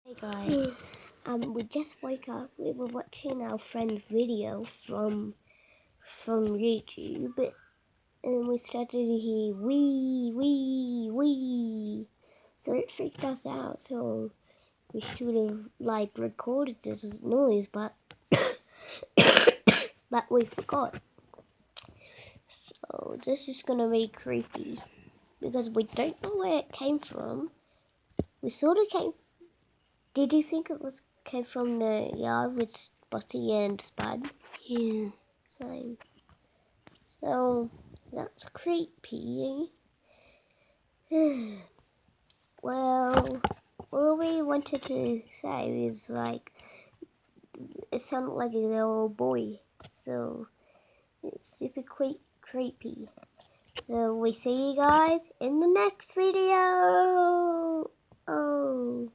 Hey guys, we just woke up. We were watching our friend's video from YouTube, and we started to hear wee. So it freaked us out. So we should have recorded this noise, but but we forgot. So this is gonna be creepy because we don't know where it came from. We sort of came. Did you think it came from the yard with Bossy and Spud? Yeah, same. So that's creepy. Well, all we wanted to say is it sounded like a little boy, so it's super creepy. So we see you guys in the next video. Oh.